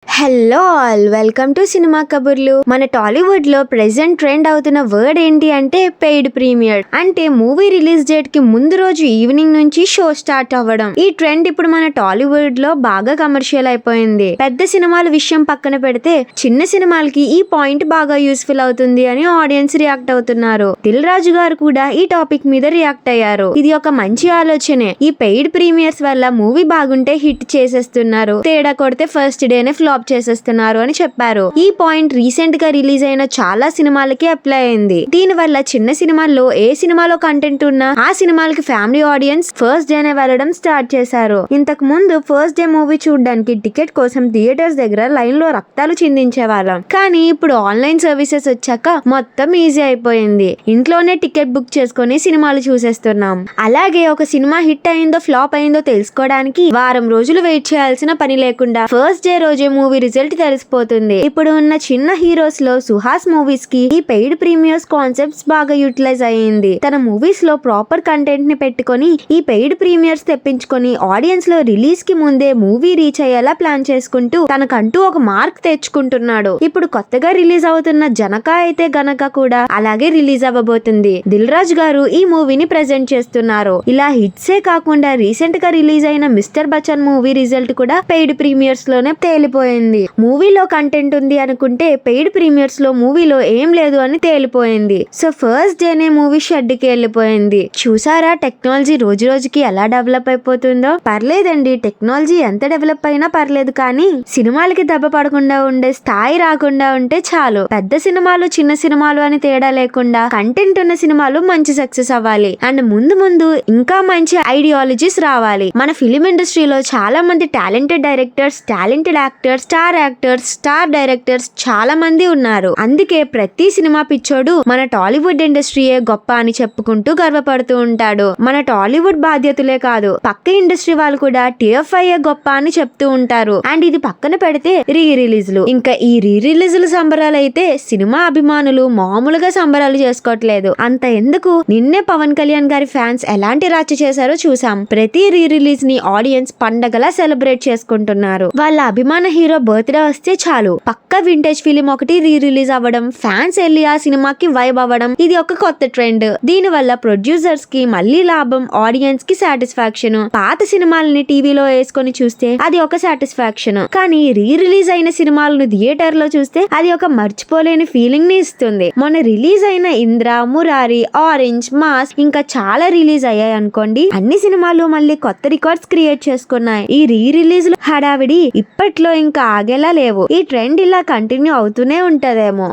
Hello all, welcome to cinema కబుర్లు. మన టాలీవుడ్ లో ప్రెసెంట్ ట్రెండ్ అవుతున్న వర్డ్ ఏంటి అంటే పెయిడ్ ప్రీమియర్. అంటే మూవీ రిలీజ్ డేట్ కి ముందు రోజు ఈవినింగ్ నుంచి షో స్టార్ట్ అవ్వడం. ఈ ట్రెండ్ ఇప్పుడు మన టాలీవుడ్ లో బాగా కమర్షియల్ అయిపోయింది. పెద్ద సినిమాల విషయం పక్కన పెడితే చిన్న సినిమాలకి ఈ పాయింట్ బాగా యూస్ఫుల్ అవుతుంది అని ఆడియన్స్ రియాక్ట్ అవుతున్నారు. దిల్ రాజు గారు కూడా ఈ టాపిక్ మీద రియాక్ట్ అయ్యారు. ఇది ఒక మంచి ఆలోచనే. ఈ పెయిడ్ ప్రీమియర్స్ వల్ల మూవీ బాగుంటే హిట్ చేసేస్తున్నారు, తేడా కొడితే ఫస్ట్ డేనే ఫ్లాప్ చేసేస్తున్నారు అని చెప్పారు. ఈ పాయింట్ రీసెంట్ గా రిలీజ్ అయిన చాలా సినిమాలకి అప్లై అయింది. దీని వల్ల చిన్న సినిమాల్లో ఏ సినిమాలో కంటెంట్ ఉన్నా ఆ సినిమాలకి ఫ్యామిలీ ఆడియన్స్ ఫస్ట్ డేనే వెళ్ళడం స్టార్ట్ చేశారు. ఇంతకు ముందు ఫస్ట్ డే మూవీ చూడడానికి టికెట్ కోసం థియేటర్స్ దగ్గర లైన్ లో రక్తాలు చిందించే వాళ్ళం. కానీ ఇప్పుడు ఆన్లైన్ సర్వీసెస్ వచ్చాక మొత్తం ఈజీ అయిపోయింది. ఇంట్లోనే టికెట్ బుక్ చేసుకుని సినిమాలు చూసేస్తున్నాం. అలాగే ఒక సినిమా హిట్ అయిందో ఫ్లాప్ అయిందో తెలుసుకోవడానికి వారం రోజులు వెయిట్ చేయాల్సిన పని లేకుండా ఫస్ట్ డే రోజే మూవీ రిజల్ట్ తెలిసిపోతుంది. ఇప్పుడు ఉన్న చిన్న హీరోస్ లో సుహాస్ మూవీస్ కి ఈ పెయిడ్ ప్రీమియర్స్ కాన్సెప్ట్స్ బాగా యూటిలైజ్ అయ్యింది. తన మూవీస్ లో ప్రాపర్ కంటెంట్ ని పెట్టుకొని ఈ పెయిడ్ ప్రీమియర్స్ తెప్పించుకొని ఆడియన్స్ లో రిలీజ్ కి ముందే మూవీ రీచ్ అయ్యేలా ప్లాన్ చేసుకుంటూ తనకంటూ ఒక మార్క్ తెచ్చుకుంటున్నాడు. ఇప్పుడు కొత్తగా రిలీజ్ అవుతున్న జనక అయితే గనక కూడా అలాగే రిలీజ్ అవ్వబోతుంది. దిల్ రాజు గారు ఈ మూవీని ప్రెజెంట్ చేస్తున్నారు. ఇలా హిట్సే కాకుండా రీసెంట్ గా రిలీజ్ అయిన మిస్టర్ బచ్చన్ మూవీ రిజల్ట్ కూడా పెయిడ్ ప్రీమియర్స్ లోనే తేలిపోయింది. మూవీలో కంటెంట్ ఉంది అనుకుంటే పెయిడ్ ప్రీమియర్స్ లో మూవీలో ఏం లేదు అని తేలిపోయింది. సో ఫస్ట్ డేనే మూవీ షెడ్ కి వెళ్ళిపోయింది. చూసారా టెక్నాలజీ రోజు రోజుకి ఎలా డెవలప్ అయిపోతుందో. పర్లేదండి, టెక్నాలజీ ఎంత డెవలప్ అయినా పర్లేదు, కానీ సినిమాలకి దెబ్బ పడకుండా ఉండే స్థాయి రాకుండా ఉంటే చాలు. పెద్ద సినిమాలు చిన్న సినిమాలు అని తేడా లేకుండా కంటెంట్ ఉన్న సినిమాలు మంచి సక్సెస్ అవ్వాలి. అండ్ ముందు ముందు ఇంకా మంచి ఐడియాలజీస్ రావాలి. మన ఫిలిం ఇండస్ట్రీలో చాలా మంది talented directors, talented actors, star actors, star directors చాలా మంది ఉన్నారు. అందుకే ప్రతి సినిమా పిచ్చోడు మన టాలీవుడ్ ఇండస్ట్రీయే గొప్ప అని చెప్పుకుంటూ గర్వపడుతూ ఉంటాడు. మన టాలీవుడ్ బాధ్యతలే కాదు, పక్క ఇండస్ట్రీ వాళ్ళు కూడా TFI గొప్ప అని చెప్తూ ఉంటారు. అండ్ ఇది పక్కన పెడితే రీ రిలీజ్లు. ఇంకా ఈ రీ రిలీజ్ల సంబరాలు అయితే సినిమా అభిమానులు మామూలుగా సంబరాలు చేసుకోవట్లేదు. అంత ఎందుకు, నిన్నే పవన్ కళ్యాణ్ గారి ఫ్యాన్స్ ఎలాంటి రచ్చ చేశారో చూసాం. ప్రతి రీ రిలీజ్ ని ఆడియన్స్ పండగలా సెలబ్రేట్ చేసుకుంటున్నారు. వాళ్ళ అభిమాన హీరో బర్త్డే వస్తే చాలు పక్క వింటేజ్ ఫిలిం ఒకటి రీ రిలీజ్ అవ్వడం, ఫ్యాన్స్ వెళ్ళి ఆ సినిమాకి వైబ్ అవ్వడం, ఇది ఒక కొత్త ట్రెండ్. దీని వల్ల ప్రొడ్యూసర్స్ కి మళ్ళీ లాభం, ఆడియన్స్ కి సాటిస్ఫాక్షన్. పాత సినిమాలని టీవీలో వేసుకొని చూస్తే అది ఒక సాటిస్ఫాక్షన్, కానీ రీ రిలీజ్ అయిన సినిమాలను థియేటర్ లో చూస్తే అది ఒక మర్చిపోలేని ఫీలింగ్ ని ఇస్తుంది. మొన్న రిలీజ్ అయిన ఇంద్ర, మురారి, ఆరెంజ్, మాస్ ఇంకా చాలా రిలీజ్ అయ్యాయి అనుకోండి. అన్ని సినిమాలు మళ్ళీ కొత్త రికార్డ్స్ క్రియేట్ చేసుకున్నాయి. ఈ రీ రిలీజ్ హడావిడి ఇప్పట్లో ఇంకా ఆగేలా లేవు. ఈ ట్రెండ్ ఇలా కంటిన్యూ అవుతూనే ఉంటదేమో.